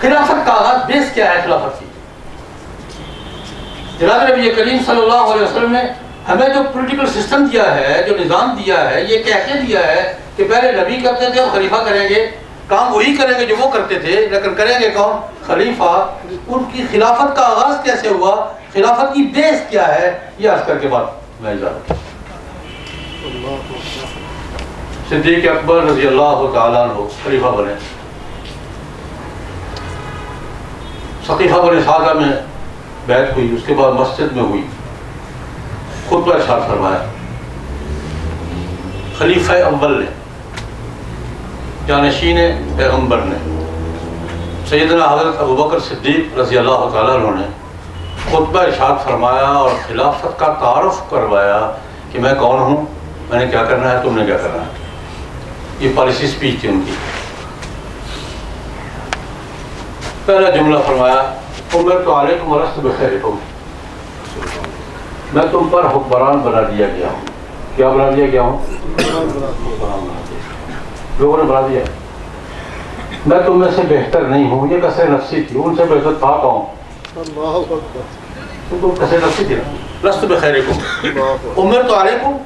خلافت کا آغاز بیس کیا ہے خلافت کی؟ جناب نبی کریم صلی اللہ علیہ وسلم نے ہمیں جو پولیٹیکل سسٹم دیا ہے، جو نظام دیا ہے، یہ کہہ کے دیا ہے کہ پہلے نبی کرتے تھے، خلیفہ کریں گے، کام وہی کریں گے جو وہ کرتے تھے، لیکن کریں گے کون؟ خلیفہ۔ ان کی خلافت کا آغاز کیسے ہوا، خلافت کی بیس کیا ہے، یہ عرض کر کے بعد میں اجازت۔ صدیق اکبر رضی اللہ تعالیٰ عنہ خلیفہ بنے، سقیفہ بن سعدہ میں بیعت ہوئی، اس کے بعد مسجد میں ہوئی، خطبہ ارشاد فرمایا خلیفہ اول نے، جانشین پیغمبر نے، سیدنا حضرت ابوبکر صدیق رضی اللہ تعالیٰ عنہ نے خطبہ ارشاد فرمایا اور خلافت کا تعارف کروایا کہ میں کون ہوں، میں نے کیا کرنا ہے، تم نے کیا کرنا ہے۔ یہ پالیسی سپیچ تھی ان کی۔ پہلا جملہ فرمایا امرت علیکم ولست بخیرکم، میں تم پر حکمران بنا دیا گیا ہوں۔ کیا بنا دیا گیا ہوں؟ لوگوں نے بنا دیا۔ میں تم میں سے بہتر نہیں ہوں، یہ کثرت نفسی تھی، ان سے بہتر تھا کون؟ تم کثرت نفسی تھی نا۔ لست بخیرکم امرت علیکم،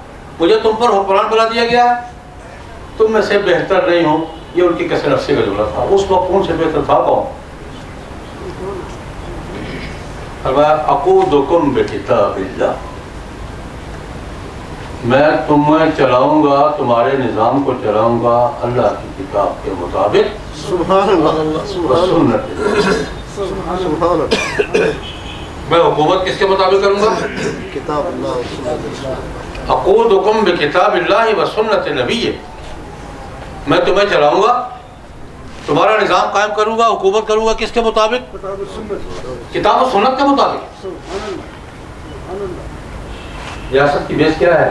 مجھے تم پر حکمران بنا دیا گیا، تم میں سے بہتر نہیں ہوں، یہ ان کی کثرت نفسی کا جملہ تھا۔ اس وقت ان سے بہتر تھا کون؟ اقودکم بکتاب اللہ، میں تمہیں چلاؤں گا، تمہارے نظام کو چلاؤں گا اللہ کی کتاب کے مطابق، سبحان اللہ، سنت۔ میں حکومت کس کے مطابق کروں گا؟ کتاب اللہ۔ اقودکم بکتاب اللہ و سنت نبی، میں تمہیں چلاؤں گا، تمہارا نظام قائم کروں گا، حکومت کروں گا کس کے مطابق؟ کتاب و سنت کے مطابق۔ ریاست کی بیس کیا ہے؟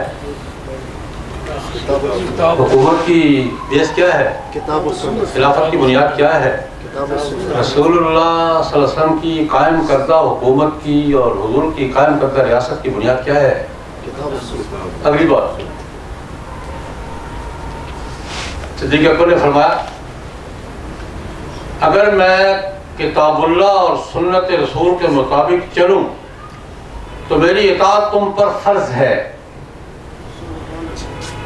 حکومت کی بیس کیا ہے؟ کتاب و سنت۔ خلافت کی بنیاد کیا ہے؟ کتاب و سنت۔ رسول اللہ صلی اللہ علیہ وسلم کی قائم کردہ حکومت کی اور حضور کی قائم کردہ ریاست کی بنیاد کیا ہے؟ کتاب و سنت۔ اگلی بات، صدیق اکبر نے فرمایا اگر میں کتاب اللہ اور سنت رسول کے مطابق چلوں تو میری اطاعت تم پر فرض ہے،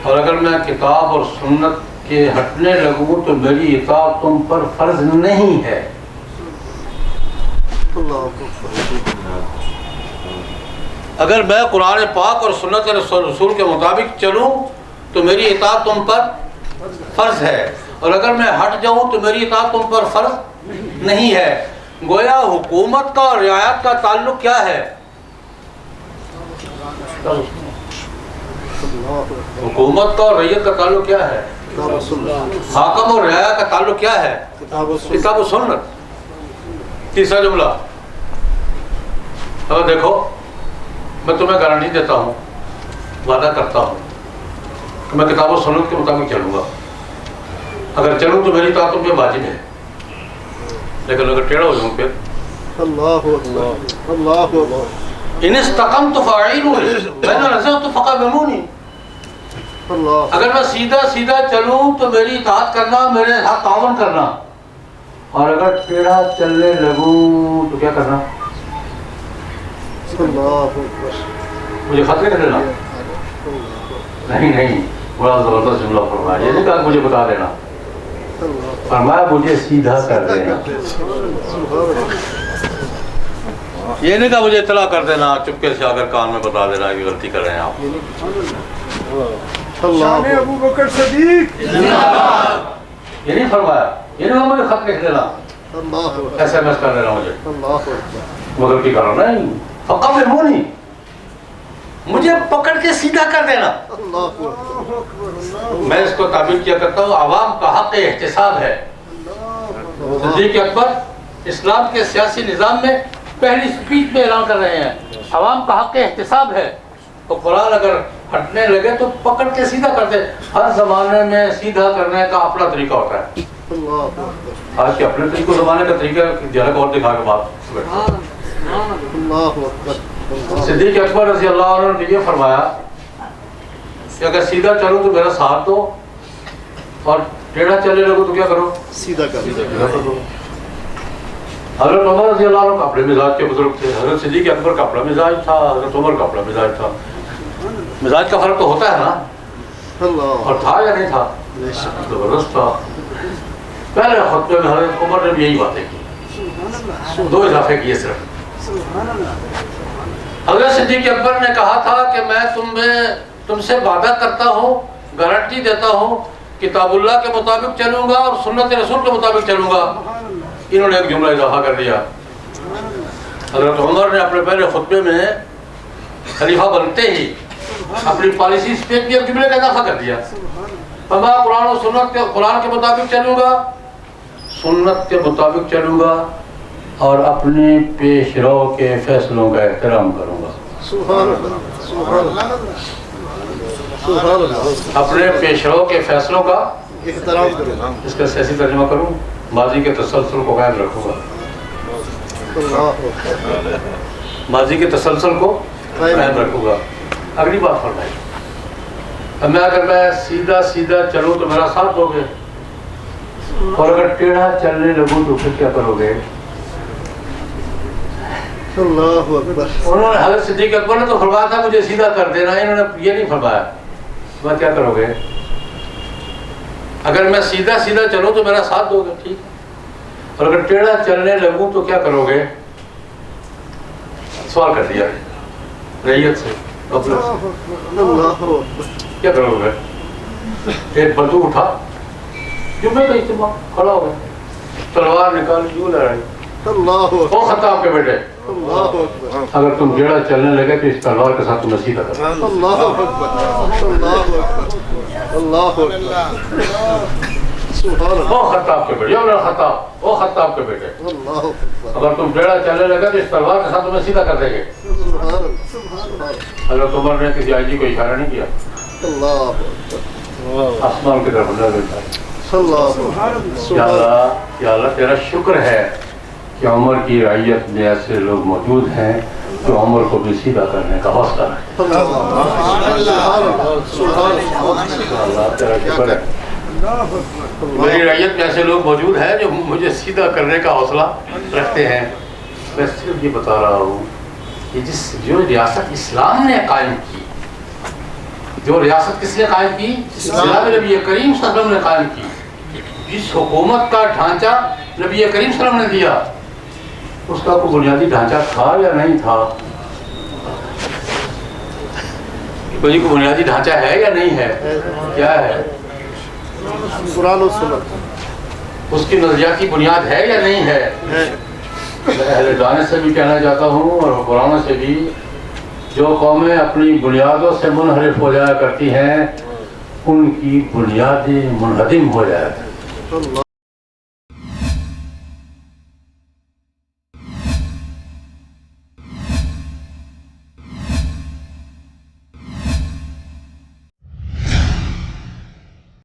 اور اگر میں کتاب اور سنت کے ہٹنے لگوں تو میری اطاعت تم پر فرض نہیں ہے۔ اگر میں قرآن پاک اور سنت رسول کے مطابق چلوں تو میری اطاعت تم پر فرض ہے، اور اگر میں ہٹ جاؤں تو میری اطاعت تم پر فرض نہیں ہے۔ گویا حکومت کا اور رعایت کا تعلق کیا ہے؟ حکومت کا اور رعیت کا تعلق کیا ہے؟ حاکم اور رعایا کا تعلق کیا ہے؟ کتاب و سنت۔ تیسرا جملہ، اب دیکھو میں تمہیں گارنٹی دیتا ہوں، وعدہ کرتا ہوں کہ میں کتاب و سنت کے مطابق چلوں گا، اگر چلوں تو میری اطاعت تم پہ واجب ہے، لیکن اگر ٹیڑھا ہو جاؤں پھر اللہ اکبر، اللہ اکبر۔ ان استقمت فاعینونی وان نزغت فقومونی، اگر میں سیدھا سیدھا چلوں تو میری اطاعت کرنا، میرے ساتھ تعاون کرنا، اور اگر ٹیڑھا چلنے لگوں تو کیا کرنا؟ اللہ اکبر۔ مجھے خطرے کر دینا؟ نہیں، بڑا زبردست جملہ فرمایا، یہ نہیں کہا مجھے بتا دینا، فرمایا مجھے سیدھا کر دینا، یہ نہیں کہا مجھے اطلاع کر دینا، چپکے سے اگر کان میں بتا دینا کہ غلطی کر رہے ہیں آپ۔ شان ابو بکر صدیق، یہ نہیں فرمایا، یہ نہیں کہا مجھے خط لکھ دینا، ایس ایم ایس کر دینا مجھے، غلطی کر رہا نہیں، فقومونی، مجھے پکڑ کے سیدھا کر دینا۔ میں اس کو تعبیر کیا کرتا ہوں عوام کا حق احتساب ہے۔ صدیق اکبر اسلام کے سیاسی نظام میں پہلی سپیچ میں اعلان کر رہے ہیں عوام کا حق احتساب ہے، تو قرآن اگر ہٹنے لگے تو پکڑ کے سیدھا کر دے۔ ہر زمانے میں سیدھا کرنے کا اپنا طریقہ ہوتا ہے، آج کے اپنے طریقے زمانے کا طریقہ جھلک اور دکھا کے بات۔ صدیق اکبر رضی اللہ عنہ نے یہ فرمایا کہ اگر سیدھا چلوں تو میرا ساتھ دو، اور ٹیڑھا چلنے لگو تو کیا کرو؟ سیدھا کر دو۔ حضرت عمر رضی اللہ عنہ کا اپنے مزاج کے بزرگ تھے، حضرت صدیق اکبر کا اپنا مزاج تھا، حضرت عمر کا اپنا مزاج تھا. مزاج کا فرق تو ہوتا ہے نا، اللہ اور تھا یا نہیں تھا؟ زبردست تھا. پہلے خطبے میں حضرت عمر نے بھی یہی باتیں کی، 2 اضافے کیے صرف. حضرت صدیق اکبر نے کہا تھا کہ میں تم سے وعدہ کرتا ہوں، گارنٹی دیتا ہوں، کتاب اللہ کے مطابق چلوں گا اور سنت رسول کے مطابق چلوں گا. انہوں نے ایک جملہ اضافہ کر دیا. حضرت عمر نے اپنے پہلے خطبے میں خلیفہ بنتے ہی اپنی پالیسی پہ ایک جملے کا اضافہ کر دیا. میں قرآن و سنت قرآن کے مطابق چلوں گا، سنت کے مطابق چلوں گا اور اپنے پیش رو کے فیصلوں کا احترام کروں گا. سبحان اللہ سبحان اللہ سبحان اللہ. اپنے پیش رو کے فیصلوں کا احترام کرو. اس کا سیاسی ترجمہ کروں، ماضی کے تسلسل کو قائم رکھوں گا. اللہ ماضی کے تسلسل کو قائم رکھوں گا. اگلی بات فرمائی، اگر میں سیدھا چلوں تو میرا ساتھ دو گے، اور اگر ٹیڑھا چلنے لگوں تو پھر کیا کرو گے؟ اللہ اکبر. انہوں نے حضرت صدیق اکبر نے تو فرمایا تھا مجھے سیدھا کر دینا، انہوں نے یہ نہیں فرمایا میں کیا کرو گے؟ اگر میں سیدھا چلوں تو میرا ساتھ دو گے، ٹھیک، اور اگر ٹیڑھا چلنے لگوں تو کیا کرو گے؟ سوال کر دیا رعیت سے، پبلک سے، اللہ اکبر. کیا کرو گے؟ ایک بندوق اٹھا، جمعے کا اجتماع، کھڑا ہو گیا، تلوار نکال یوں لڑائی. اللہ او خطاب کے بیٹے، اللہ اکبر. اگر تم ٹیڑھا چلنے لگے تو اس تلوار کے ساتھ تمہیں سیدھا کر. اللہ اکبر. اللہ اکبر. اللہ اکبر. سبحان اللہ. او خطاب کے بیٹے، او خطاب کے بیٹے، اللہ اکبر. اگر تم ٹیڑھا چلنے لگے تو اس تلوار کے ساتھ تمہیں سیدھا کر دیں گے. سبحان اللہ. سبحان اللہ. حضرت عمر نے کسی آئی جی کو اشارہ نہیں کیا، اللہ اکبر. آسمان کی طرف نظر اٹھائی. اللہ یا اللہ تیرا شکر ہے کہ عمر کی رعیت میں ایسے لوگ موجود ہیں جو عمر کو بھی سیدھا کرنے کا حوصلہ رکھتے ہیں. اللہ تیرا شکر ہے میری رعیت میں ایسے لوگ موجود ہیں جو مجھے سیدھا کرنے کا حوصلہ رکھتے ہیں. میں صرف یہ بتا رہا ہوں کہ جو ریاست اسلام نے قائم کی، جو ریاست کس نے قائم کی؟ جناب نبی کریم صلی اللہ علیہ وسلم نے قائم کی. جس حکومت کا ڈھانچہ نبی کریم صلی اللہ علیہ وسلم نے دیا، اس کا کوئی بنیادی ڈھانچہ تھا یا نہیں تھا؟ کوئی بنیادی ڈھانچہ ہے یا نہیں ہے؟ کیا ہے؟ قرآن و سنت. اس کی نظریاتی بنیاد ہے یا نہیں ہے؟ میں اہل دانے سے بھی کہنا چاہتا ہوں اور حکمرانوں سے بھی، جو قومیں اپنی بنیادوں سے منحرف ہو جایا کرتی ہیں ان کی بنیادیں منہدم ہو جایا کرتی ہیں.